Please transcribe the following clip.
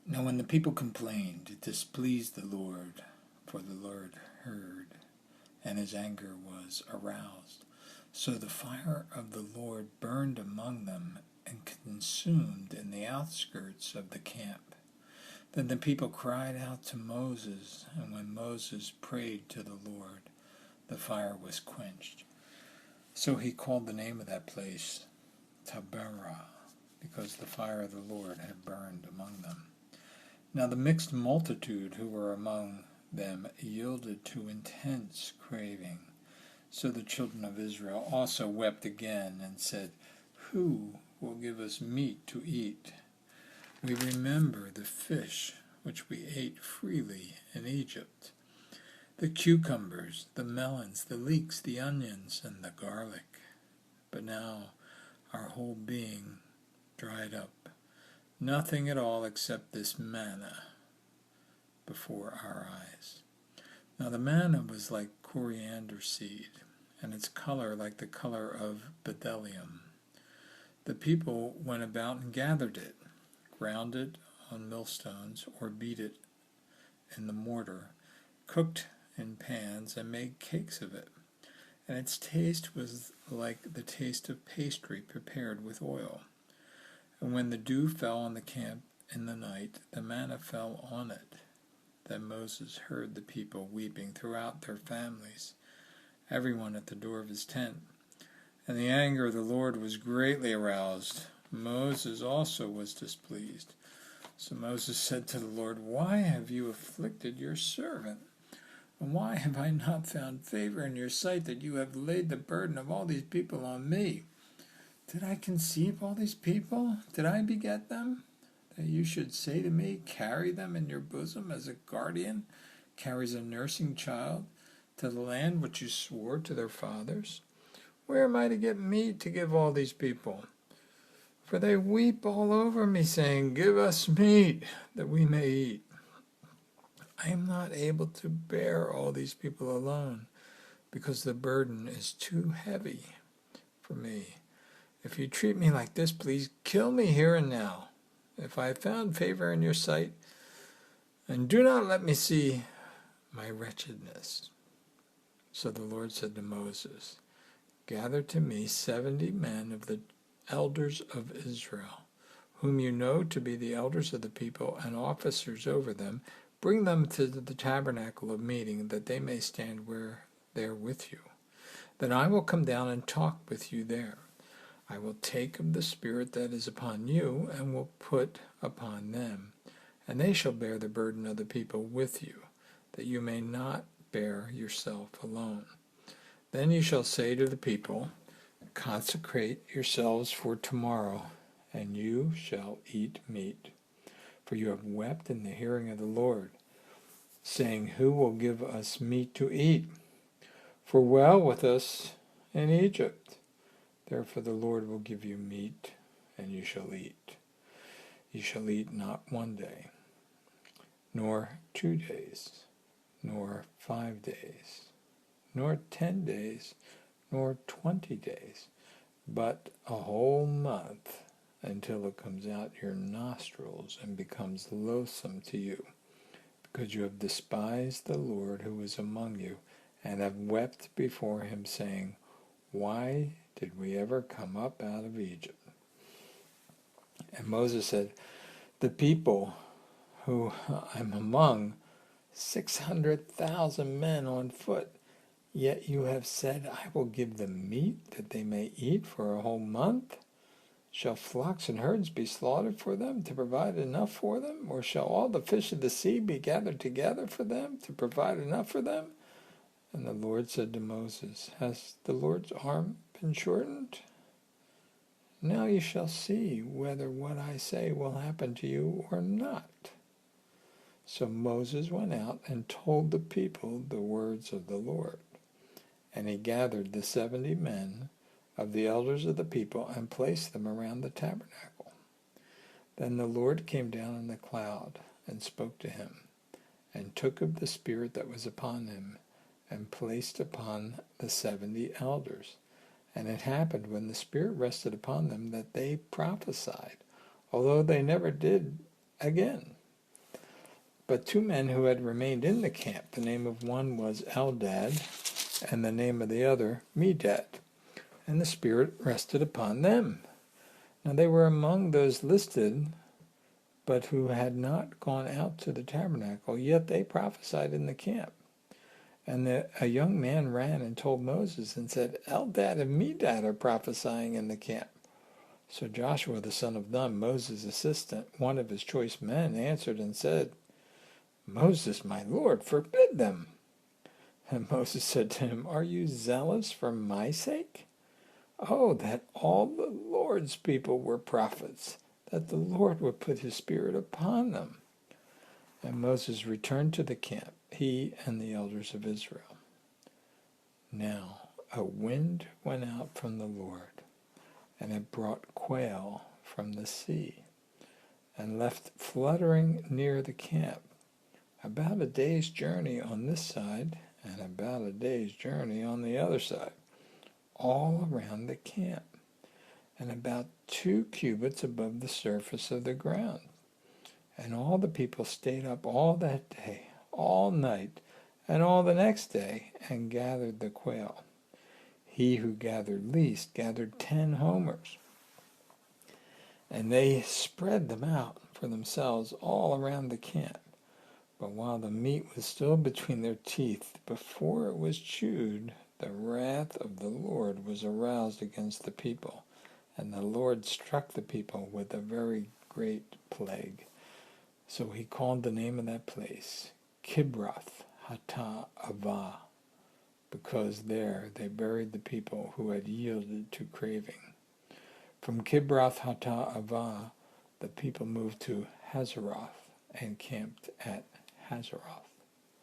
Now when the people complained, it displeased the Lord, for the Lord heard, and his anger was aroused. So the fire of the Lord burned among them and consumed in the outskirts of the camp. Then the people cried out to Moses, and when Moses prayed to the Lord, the fire was quenched. So he called the name of that place Taberah, because the fire of the Lord had burned among them. Now the mixed multitude who were among them yielded to intense craving. So the children of Israel also wept again and said, "Who will give us meat to eat? We remember the fish which we ate freely in Egypt, the cucumbers, the melons, the leeks, the onions, and the garlic. But now our whole being dried up, nothing at all except this manna before our eyes." Now the manna was like coriander seed, and its color like the color of bdellium. The people went about and gathered it, ground it on millstones, or beat it in the mortar, cooked in pans, and made cakes of it. And its taste was like the taste of pastry prepared with oil. And when the dew fell on the camp in the night, the manna fell on it. Then Moses heard the people weeping throughout their families, everyone at the door of his tent. And the anger of the Lord was greatly aroused. Moses also was displeased. So Moses said to the Lord, "Why have you afflicted your servant? And why have I not found favor in your sight that you have laid the burden of all these people on me? Did I conceive all these people? Did I beget them? That you should say to me, 'Carry them in your bosom as a guardian carries a nursing child to the land which you swore to their fathers?' Where am I to get meat to give all these people? For they weep all over me, saying, 'Give us meat that we may eat.' I am not able to bear all these people alone, because the burden is too heavy for me. If you treat me like this, please kill me here and now, if I have found favor in your sight, and do not let me see my wretchedness." So the Lord said to Moses, "Gather to me 70 men of the elders of Israel, whom you know to be the elders of the people and officers over them. Bring them to the tabernacle of meeting, that they may stand there with you. Then I will come down and talk with you there. I will take of the Spirit that is upon you, and will put upon them, and they shall bear the burden of the people with you, that you may not bear yourself alone. Then you shall say to the people, 'Consecrate yourselves for tomorrow, and you shall eat meat. For you have wept in the hearing of the Lord, saying, Who will give us meat to eat? For well with us in Egypt. Therefore the Lord will give you meat, and you shall eat. You shall eat not 1 day, nor 2 days, nor 5 days, nor 10 days, nor 20 days, but a whole month, until it comes out your nostrils and becomes loathsome to you, because you have despised the Lord who is among you, and have wept before him, saying, Why did we ever come up out of Egypt?' And Moses said, 'The people who I'm among, 600,000 men on foot, yet you have said, I will give them meat that they may eat for a whole month. Shall flocks and herds be slaughtered for them to provide enough for them? Or shall all the fish of the sea be gathered together for them to provide enough for them?' And the Lord said to Moses, 'Has the Lord's arm been shortened? Now you shall see whether what I say will happen to you or not.' So Moses went out and told the people the words of the Lord. And he gathered the 70 men of the elders of the people and placed them around the tabernacle. Then the Lord came down in the cloud and spoke to him, and took of the Spirit that was upon him, and placed upon the 70 elders. And it happened, when the Spirit rested upon them, that they prophesied, although they never did again, But 2 men who had remained in the camp, the name of one was Eldad, and the name of the other Medad, and the Spirit rested upon them. Now they were among those listed, but who had not gone out to the tabernacle, yet they prophesied in the camp. And a young man ran and told Moses and said, Eldad and Medad are prophesying in the camp. So Joshua the son of Nun, Moses' assistant, one of his choice men, answered and said, Moses, my lord, forbid them. And Moses said to him, Are you zealous for my sake? Oh, that all the Lord's people were prophets, that the Lord would put his Spirit upon them. And Moses returned to the camp, he and the elders of Israel. Now a wind went out from the Lord, and it brought quail from the sea, and left fluttering near the camp, about a day's journey on this side, and about a day's journey on the other side, all around the camp, and about 2 cubits above the surface of the ground. And all the people stayed up all that day, all night, and all the next day, and gathered the quail. He who gathered least gathered 10 homers. And they spread them out for themselves all around the camp. But while the meat was still between their teeth, before it was chewed, the wrath of the Lord was aroused against the people, and the Lord struck the people with a very great plague. So he called the name of that place Kibroth Hattaavah, because there they buried the people who had yielded to craving. From Kibroth Hattaavah, the people moved to Hazeroth and camped at Hazeroth.